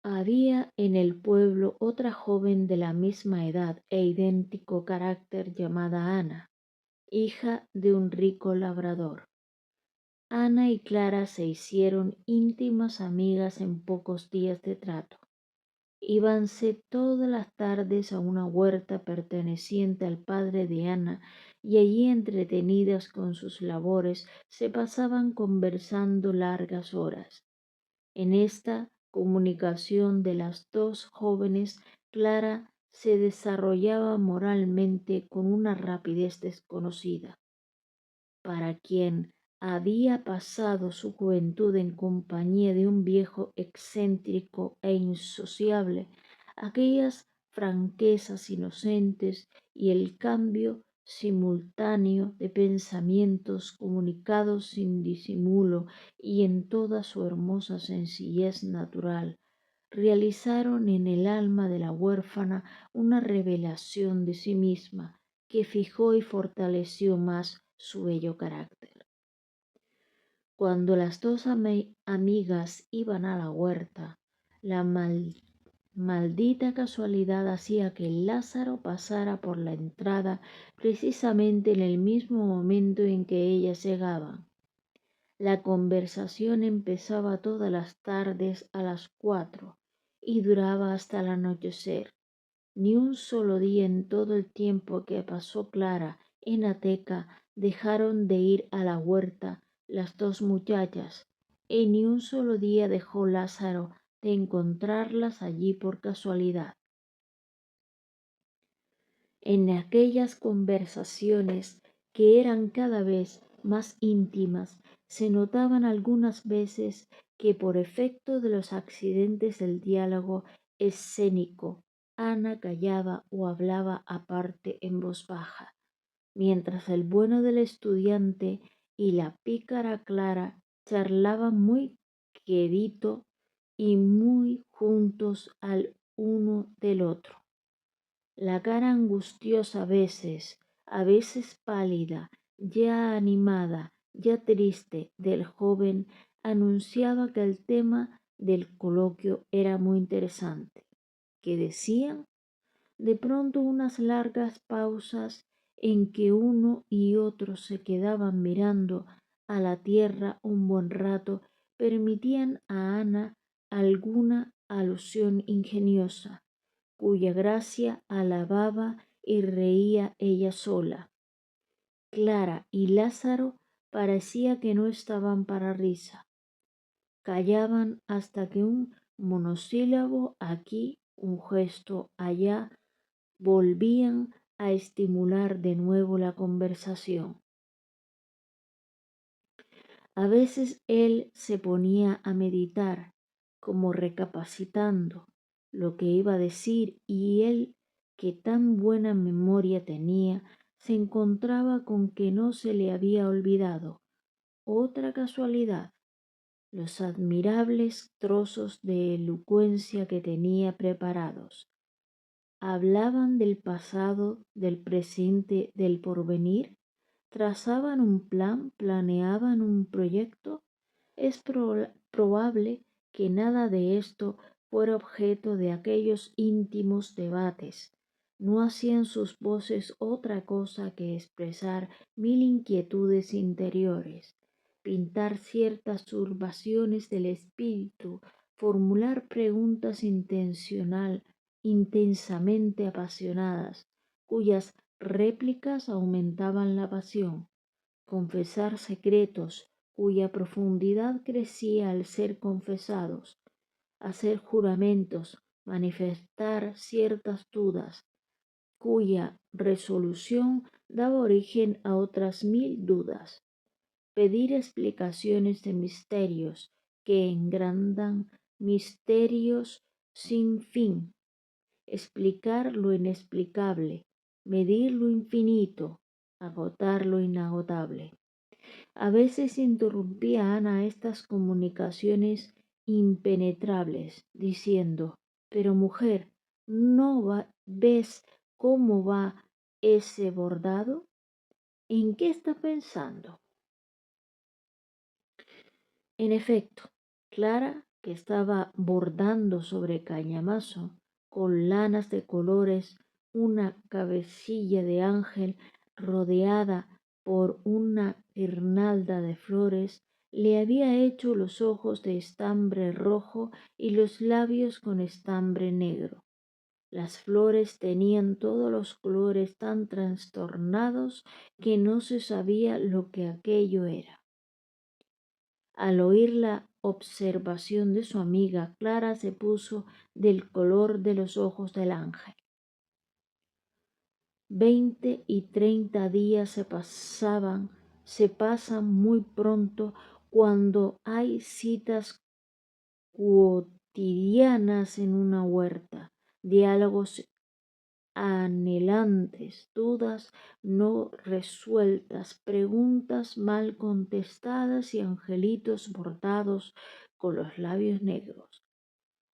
Había en el pueblo otra joven de la misma edad e idéntico carácter llamada Ana, hija de un rico labrador. Ana y Clara se hicieron íntimas amigas en pocos días de trato. Íbanse todas las tardes a una huerta perteneciente al padre de Ana y allí entretenidas con sus labores se pasaban conversando largas horas. En esta comunicación de las dos jóvenes, Clara se desarrollaba moralmente con una rapidez desconocida. Para quien había pasado su juventud en compañía de un viejo excéntrico e insociable, aquellas franquezas inocentes y el cambio simultáneo de pensamientos comunicados sin disimulo y en toda su hermosa sencillez natural, realizaron en el alma de la huérfana una revelación de sí misma que fijó y fortaleció más su bello carácter. Cuando las dos amigas iban a la huerta, la maldita casualidad hacía que Lázaro pasara por la entrada precisamente en el mismo momento en que ellas llegaban. La conversación empezaba todas las tardes a las 4 y duraba hasta el anochecer. Ni un solo día en todo el tiempo que pasó Clara en Ateca dejaron de ir a la huerta las dos muchachas, y ni un solo día dejó Lázaro de encontrarlas allí por casualidad. En aquellas conversaciones que eran cada vez más íntimas, se notaban algunas veces que por efecto de los accidentes del diálogo escénico, Ana callaba o hablaba aparte en voz baja, mientras el bueno del estudiante y la pícara Clara charlaban muy quedito y muy juntos al uno del otro. La cara angustiosa a veces pálida, ya animada, ya triste del joven anunciaba que el tema del coloquio era muy interesante. ¿Qué decían? De pronto unas largas pausas en que uno y otro se quedaban mirando a la tierra un buen rato permitían a Ana alguna alusión ingeniosa cuya gracia alababa y reía ella sola. Clara y Lázaro parecía que no estaban para risa. Callaban hasta que un monosílabo aquí, un gesto allá, volvían a estimular de nuevo la conversación. A veces él se ponía a meditar, como recapacitando lo que iba a decir, y él, que tan buena memoria tenía, se encontraba con que no se le había olvidado otra casualidad, los admirables trozos de elocuencia que tenía preparados. Hablaban del pasado, del presente, del porvenir, trazaban un plan, planeaban un proyecto. Es probable que nada de esto fuera objeto de aquellos íntimos debates. No hacían sus voces otra cosa que expresar mil inquietudes interiores, pintar ciertas turbaciones del espíritu, formular preguntas intensamente apasionadas, cuyas réplicas aumentaban la pasión, confesar secretos cuya profundidad crecía al ser confesados, hacer juramentos, manifestar ciertas dudas, cuya resolución daba origen a otras 1000 dudas, pedir explicaciones de misterios que engrandan misterios sin fin, explicar lo inexplicable, medir lo infinito, agotar lo inagotable. A veces interrumpía Ana estas comunicaciones impenetrables, diciendo, pero mujer, ¿ves cómo va ese bordado? ¿En qué está pensando? En efecto, Clara, que estaba bordando sobre cañamazo con lanas de colores una cabecilla de ángel rodeada por una guirnalda de flores, le había hecho los ojos de estambre rojo y los labios con estambre negro. Las flores tenían todos los colores tan trastornados que no se sabía lo que aquello era. Al oír la observación de su amiga, Clara se puso del color de los ojos del ángel. 20 y 30 días se pasan muy pronto cuando hay citas cotidianas en una huerta, diálogos anhelantes, dudas no resueltas, preguntas mal contestadas y angelitos bordados con los labios negros.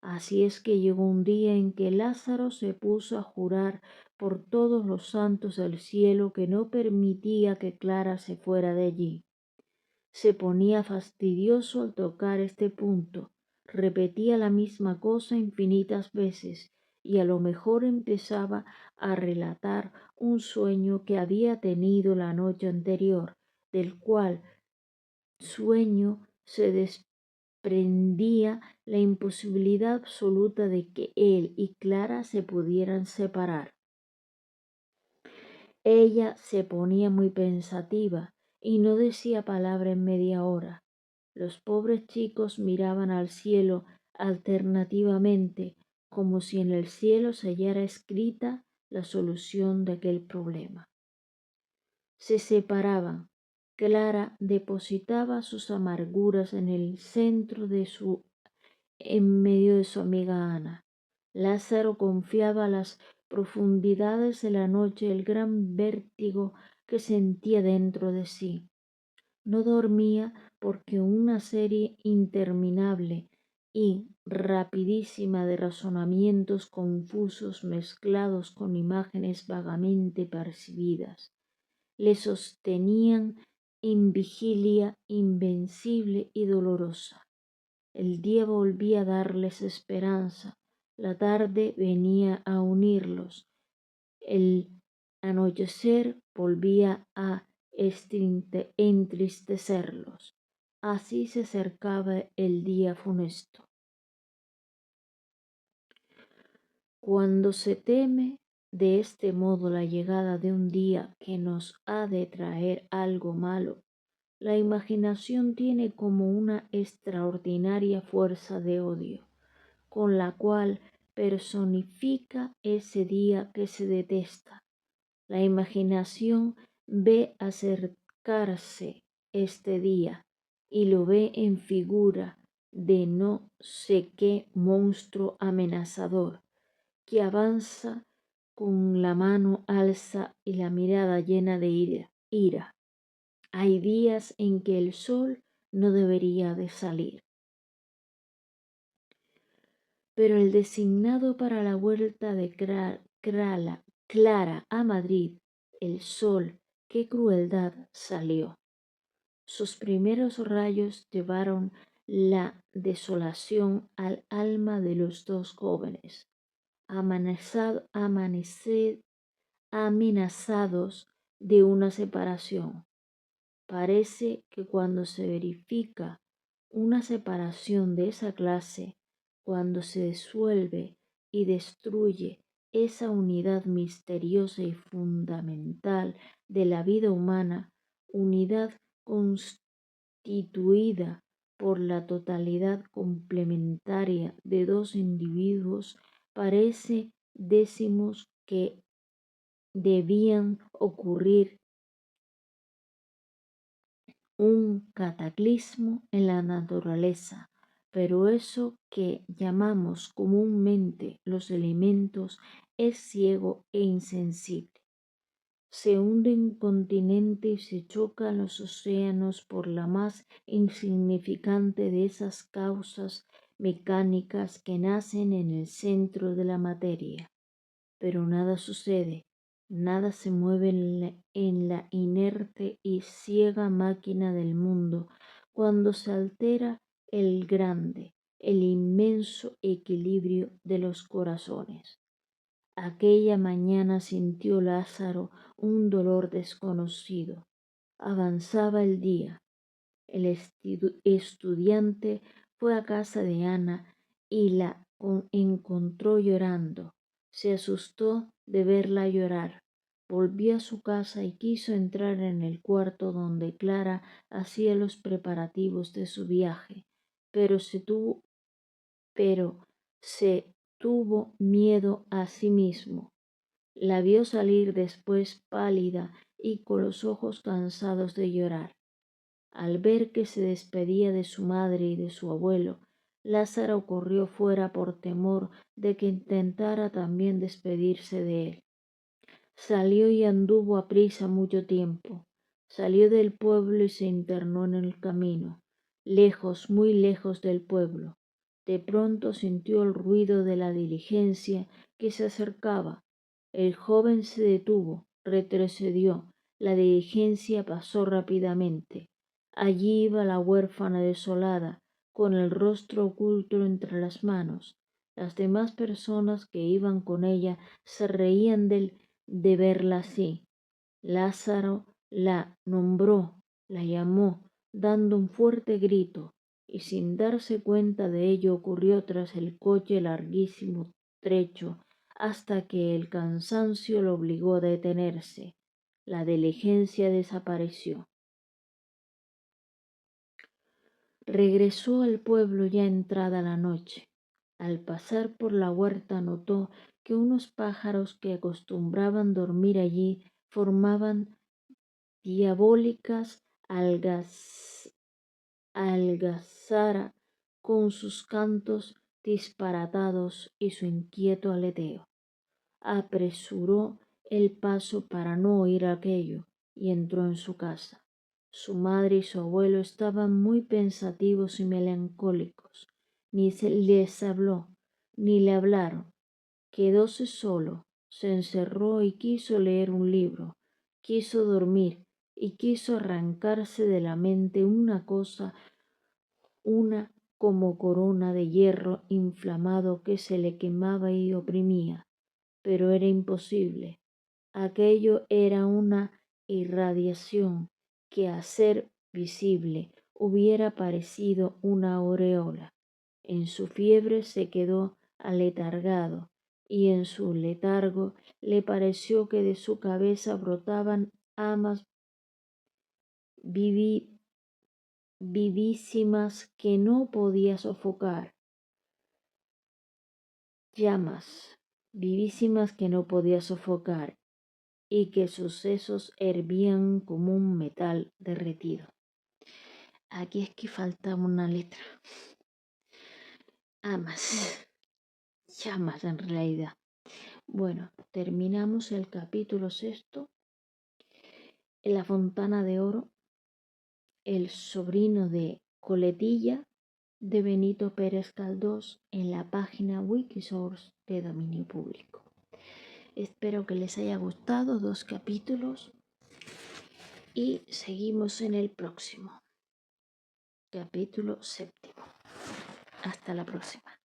Así es que llegó un día en que Lázaro se puso a jurar por todos los santos del cielo que no permitía que Clara se fuera de allí. Se ponía fastidioso al tocar este punto, repetía la misma cosa infinitas veces y a lo mejor empezaba a relatar un sueño que había tenido la noche anterior, del cual sueño se desprendía la imposibilidad absoluta de que él y Clara se pudieran separar. Ella se ponía muy pensativa y no decía palabra en media hora. Los pobres chicos miraban al cielo alternativamente, como si en el cielo se hallara escrita la solución de aquel problema. Se separaban. Clara depositaba sus amarguras en medio de su amiga Ana. Lázaro confiaba a las profundidades de la noche el gran vértigo que sentía dentro de sí. No dormía porque una serie interminable y rapidísima de razonamientos confusos mezclados con imágenes vagamente percibidas le sostenían en vigilia invencible y dolorosa. El día volvía a darles esperanza, la tarde venía a unirlos, el anochecer volvía a entristecerlos. Así se acercaba el día funesto. Cuando se teme de este modo la llegada de un día que nos ha de traer algo malo, la imaginación tiene como una extraordinaria fuerza de odio, con la cual personifica ese día que se detesta. La imaginación ve acercarse este día y lo ve en figura de no sé qué monstruo amenazador que avanza con la mano alza y la mirada llena de ira. Hay días en que el sol no debería de salir. Pero el designado para la vuelta de Clara a Madrid, el sol, qué crueldad, salió. Sus primeros rayos llevaron la desolación al alma de los dos jóvenes, amenazados de una separación. Parece que cuando se verifica una separación de esa clase, cuando se disuelve y destruye esa unidad misteriosa y fundamental de la vida humana, unidad constituida por la totalidad complementaria de dos individuos, parece decimos que debían ocurrir un cataclismo en la naturaleza, pero eso que llamamos comúnmente los elementos es ciego e insensible. Se hunden continentes y se chocan los océanos por la más insignificante de esas causas mecánicas que nacen en el centro de la materia. Pero nada sucede, nada se mueve en la inerte y ciega máquina del mundo cuando se altera el grande, el inmenso equilibrio de los corazones. Aquella mañana sintió Lázaro un dolor desconocido. Avanzaba el día. El estudiante fue a casa de Ana y la encontró llorando. Se asustó de verla llorar. Volvió a su casa y quiso entrar en el cuarto donde Clara hacía los preparativos de su viaje, pero se tuvo miedo a sí mismo. La vio salir después pálida y con los ojos cansados de llorar. Al ver que se despedía de su madre y de su abuelo, Lázaro corrió fuera por temor de que intentara también despedirse de él. Salió y anduvo aprisa mucho tiempo. Salió del pueblo y se internó en el camino, lejos, muy lejos del pueblo. De pronto sintió el ruido de la diligencia que se acercaba. El joven se detuvo, retrocedió. La diligencia pasó rápidamente. Allí iba la huérfana desolada, con el rostro oculto entre las manos. Las demás personas que iban con ella se reían de verla así. Lázaro la nombró, la llamó, dando un fuerte grito, y sin darse cuenta de ello ocurrió tras el coche larguísimo trecho hasta que el cansancio lo obligó a detenerse. La diligencia desapareció. Regresó al pueblo ya entrada la noche. Al pasar por la huerta notó que unos pájaros que acostumbraban dormir allí formaban diabólicas algazara con sus cantos disparatados y su inquieto aleteo. Apresuró el paso para no oír aquello y entró en su casa. Su madre y su abuelo estaban muy pensativos y melancólicos. Ni se les habló, ni le hablaron. Quedóse solo, se encerró y quiso leer un libro, quiso dormir y quiso arrancarse de la mente una cosa, una como corona de hierro inflamado que se le quemaba y oprimía, pero era imposible. Aquello era una irradiación que a ser visible hubiera parecido una aureola. En su fiebre se quedó aletargado y en su letargo le pareció que de su cabeza brotaban amas vivísimas que no podía sofocar, llamas vivísimas que no podía sofocar y que sus sesos hervían como un metal derretido. Aquí es que falta una letra. Amas, llamas en realidad. Bueno, terminamos el capítulo 6, en la Fontana de Oro, el sobrino de Coletilla, de Benito Pérez Galdós, en la página Wikisource de dominio público. Espero que les haya gustado 2 capítulos y seguimos en el próximo, capítulo 7. Hasta la próxima.